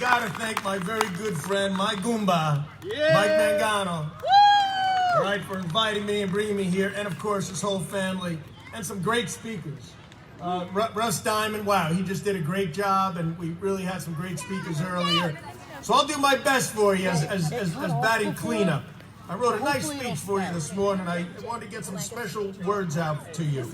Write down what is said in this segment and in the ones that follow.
gotta thank my very good friend, my Gumba, Mike Mangano, all right, for inviting me and bringing me here, and of course his whole family, and some great speakers. Russ Diamond, wow, he just did a great job, and we really had some great speakers earlier. So I'll do my best for you as batting cleanup. I wrote a nice speech for you this morning. I wanted to get some special words out to you.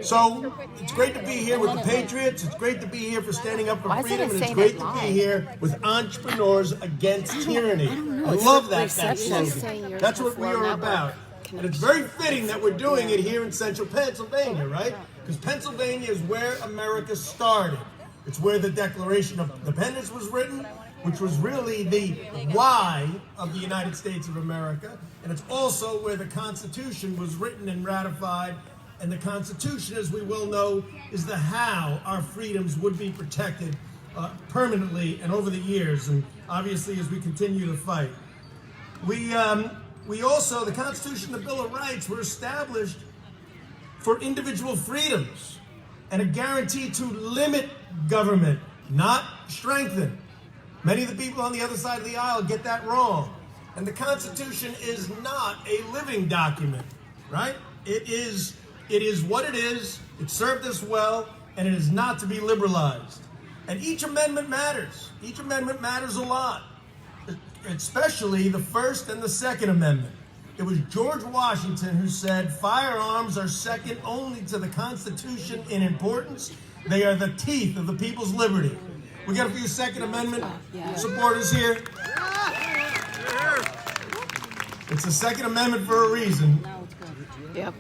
So it's great to be here with the Patriots. It's great to be here for standing up for freedom, and it's great to be here with entrepreneurs against tyranny. I love that slogan. That's what we are about. And it's very fitting that we're doing it here in central Pennsylvania, right? Because Pennsylvania is where America started. It's where the Declaration of Independence was written, which was really the why of the United States of America. And it's also where the Constitution was written and ratified. And the Constitution, as we well know, is the how our freedoms would be protected permanently and over the years, and obviously as we continue to fight. We also, the Constitution and the Bill of Rights were established for individual freedoms and a guarantee to limit government, not strengthen. Many of the people on the other side of the aisle get that wrong. And the Constitution is not a living document, right? It is what it is. It served us well, and it is not to be liberalized. And each amendment matters. Each amendment matters a lot, especially the First and the Second Amendment. It was George Washington who said, "Firearms are second only to the Constitution in importance. They are the teeth of the people's liberty." We got a few Second Amendment supporters here. It's the Second Amendment for a reason.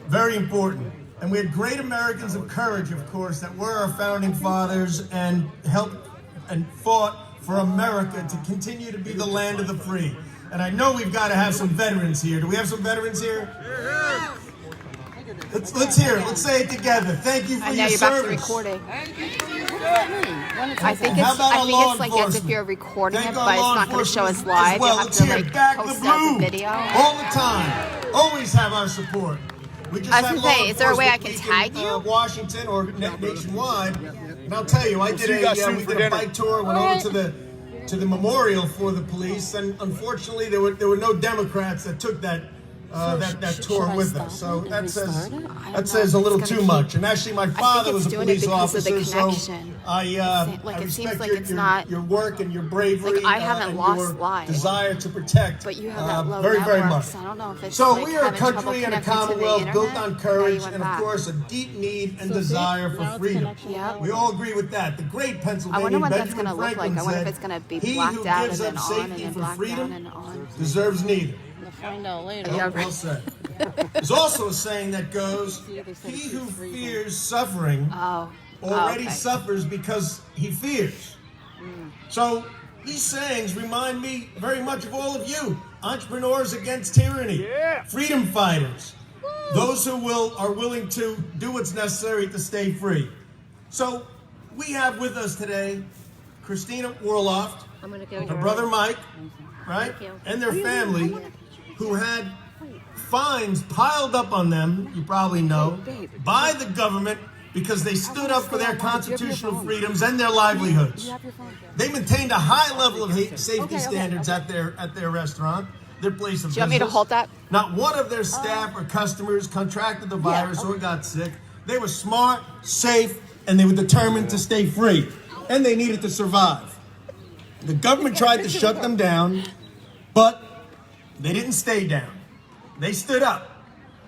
Very important. And we had great Americans of courage, of course, that were our founding fathers and helped and fought for America to continue to be the land of the free. And I know we've got to have some veterans here. Do we have some veterans here? Let's hear it. Let's say it together. Thank you for your service. Back to recording. I think it's like as if you're recording it, but it's not going to show us live. You'll have to like post out the video. All the time. Always have our support. We just I was going to say, is there a way I can tag you? Washington or nationwide. And I'll tell you, we did a bike tour, went over to the memorial for the police, and unfortunately there were no Democrats that took that tour with us. So that says a little too much. And actually, my father was a police officer, so I respect your work and your bravery and your desire to protect very, very much. So we are a country and a commonwealth built on courage and, of course, a deep need and desire for freedom. We all agree with that. The great Pennsylvania Benjamin Franklin said, "He who gives up safety for freedom deserves neither." Find out later. Well said. There's also a saying that goes, "He who fears suffering already suffers because he fears." So these sayings remind me very much of all of you, entrepreneurs against tyranny, freedom fighters, those who are willing to do what's necessary to stay free. So we have with us today Christina Warloft, her brother Mike, right, and their family, who had fines piled up on them, you probably know, by the government because they stood up for their constitutional freedoms and their livelihoods. They maintained a high level of safety standards at their restaurant, their place of business. Do you want me to hold that? Not one of their staff or customers contracted the virus or got sick. They were smart, safe, and they were determined to stay free. And they needed to survive. The government tried to shut them down, but they didn't stay down. They stood up.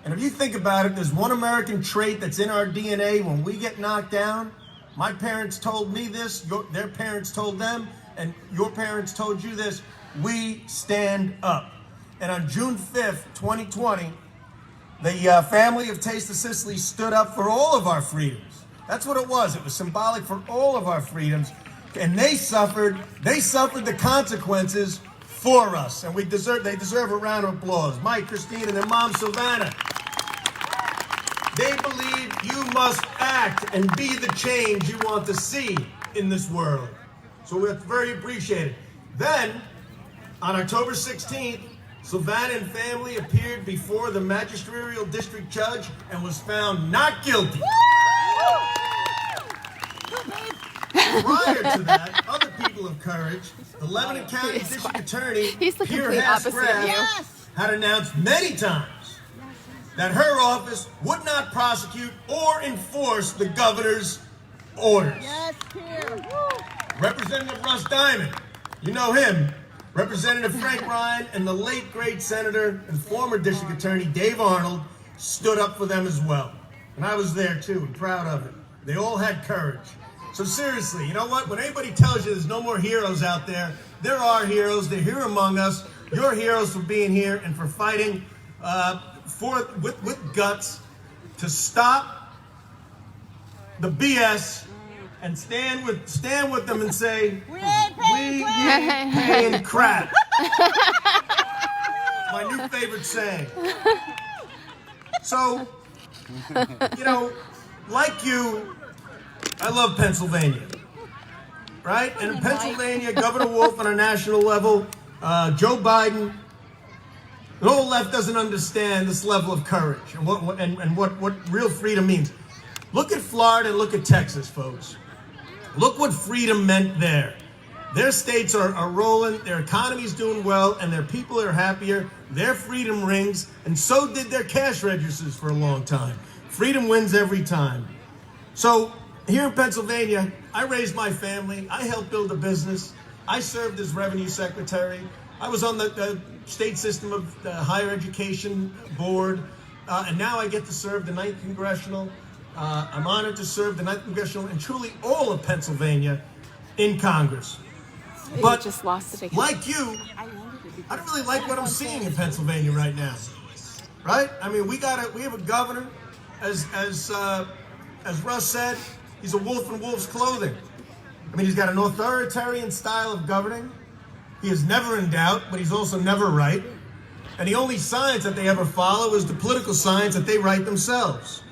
And if you think about it, there's one American trait that's in our DNA when we get knocked down. My parents told me this, their parents told them, and your parents told you this. We stand up. And on June 5th, 2020, the family of Taste of Sicily stood up for all of our freedoms. That's what it was. It was symbolic for all of our freedoms. And they suffered the consequences for us, and they deserve a round of applause. Mike, Christine, and their mom, Savannah. They believe you must act and be the change you want to see in this world. So we're very appreciated. Then, on October 16th, Savannah and family appeared before the magisterial district judge and was found not guilty. Prior to that, other people people of courage, the Lebanon County District Attorney, He's the complete opposite of you. had announced many times that her office would not prosecute or enforce the governor's orders. Yes, here. Representative Russ Diamond, you know him, Representative Frank Ryan, and the late great Senator and former District Attorney Dave Arnold stood up for them as well. And I was there too, and proud of it. They all had courage. So seriously, you know what? When anybody tells you there's no more heroes out there, there are heroes. They're here among us. You're heroes for being here and for fighting with guts to stop the BS and stand with them and say, we ain't paying crap. My new favorite saying. So, you know, like you, I love Pennsylvania, right? And in Pennsylvania, Governor Wolf on a national level, Joe Biden, the whole left doesn't understand this level of courage and what real freedom means. Look at Florida and look at Texas, folks. Look what freedom meant there. Their states are rolling, their economy's doing well, and their people are happier. Their freedom rings, and so did their cash registers for a long time. Freedom wins every time. So here in Pennsylvania, I raised my family. I helped build a business. I served as revenue secretary. I was on the state system of the higher education board, and now I get to serve the 9th Congressional. I'm honored to serve the 9th Congressional and truly all of Pennsylvania in Congress. But just lost it again. Like you, I don't really like what I'm seeing in Pennsylvania right now. Right? I mean, we have a governor, as Russ said, he's a wolf in wolf's clothing. I mean, he's got an authoritarian style of governing. He is never in doubt, but he's also never right. And the only science that they ever follow is the political science that they write themselves.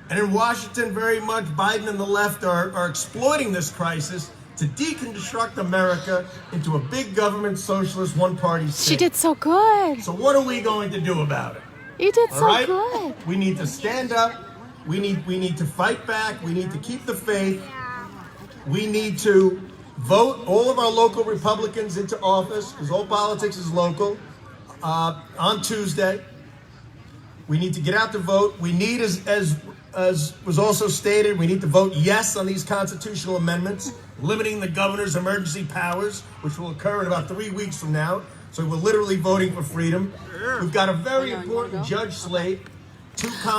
And in Washington, very much, Biden and the left are exploiting this crisis to deconstruct America into a big government socialist one-party state. She did so good. So what are we going to do about it? You did All so right? good. We need to stand up. We need to fight back. We need to keep the faith. We need to vote all of our local Republicans into office, because all politics is local, on Tuesday. We need to get out to vote. We need, as was also stated, we need to vote yes on these constitutional amendments, limiting the governor's emergency powers, which will occur in about 3 weeks from now. So we're literally voting for freedom. We've got a very important judge slate.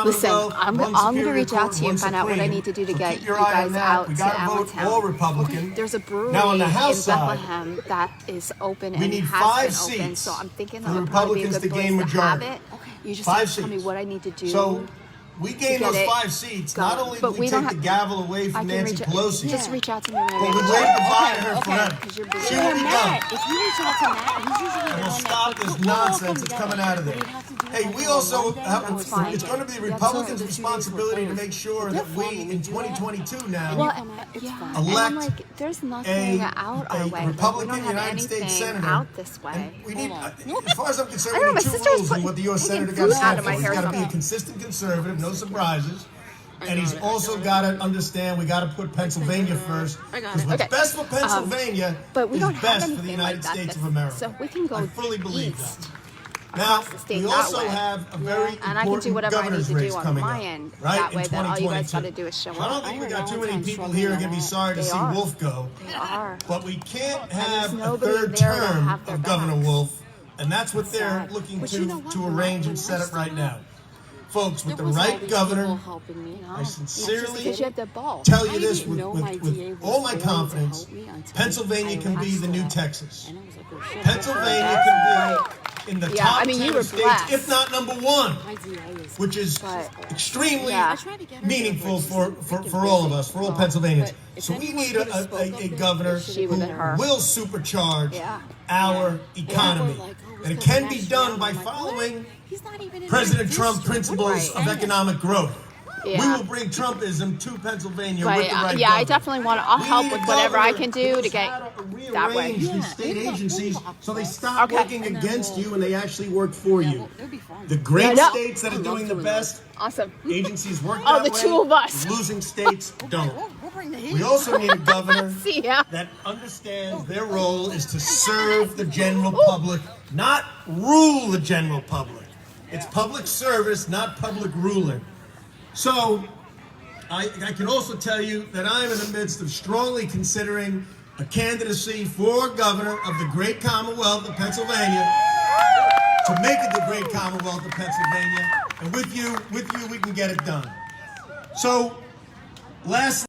Listen, I'm going to reach out to you and find out what I need to do to get you guys out to Allentown. All Republican. There's a brewery now on the House in side, Bethlehem that is open and we need has 5 been open, seats so I'm thinking for that the would probably be a Republicans good to gain place to have majority. it. You just 5 have to tell me seats. what I need to do. So we gain get those it 5 seats. going. Not only But do we we don't take the have- gavel away I from can Nancy reach Pelosi, Just reach out to me. but we won't divide her forever. Because you're She will be done. If you reach out to Matt, he's usually And we'll stop this nonsense that's coming out of there. Hey, we also have, it's going to be the Republicans' responsibility to make sure that we, in 2022 now, Well, and elect like, there's nothing out our way. Republican we don't have United States anything Senator. out this way. And we need, as far as I'm concerned, I know, we my need 2 sister was rules on what the U.S. taking Senator got to food out stand of for. my He's hair got to be a something. consistent conservative, no surprises. And he's also got to understand we got to put Pennsylvania first. Because what's best for Pennsylvania But we is don't have best for the anything United like that States this- of America. So we can go I fully believe east. that. Now, The state we that also way. have a very And I can do important whatever I need governor's to race do on coming my up, end. right, That in way, then all you guys 2022. got to do is show So I don't up. think we got too many people here are going to be sorry to see Wolf go. They are. But we can't have a nobody 3rd there to term have their of Governor backs. Wolf, and that's what they're Sad. looking But you know what? to arrange and set up right now. Folks, with the all right these governor, people helping me I out. sincerely Because you have the ball. tell you I this didn't know my with DA was all my going to confidence, help me until Pennsylvania I can be the new asked Texas. And I was like, oh, shit. Pennsylvania can be in the Yeah, top I mean, 10 you were of states, blessed. if not number 1, My DA is which is But- extremely Yeah. I tried to get her meaningful to, for all of us, for all Pennsylvanians. but So if we anyone need could've spoke a up, governor it She who would've been her. will supercharge Yeah. our economy. People were like, oh, And it it's can gonna be match done down. by I'm like, following what? He's not even in President my Trump district. principles Right. of economic growth. Yeah. We will bring Trumpism to Pennsylvania But with the right yeah, I governor. definitely want to. I'll We help need a with whatever I governor can do who's to get had to that way. rearrange these state agencies so they stop Okay. working against you and they actually work for you. It'll be fun. The great I know. states that are doing the best Awesome. agencies work Oh, that the way. two of us. Losing states don't. We'll bring We also need a governor See ya. that understands their role is to serve the general public, not rule the general public. It's public service, not public ruling. So, I can also tell you that I am in the midst of strongly considering a candidacy for governor of the great Commonwealth of Pennsylvania, to make it the great Commonwealth of Pennsylvania, and with you we can get it done. So, lastly,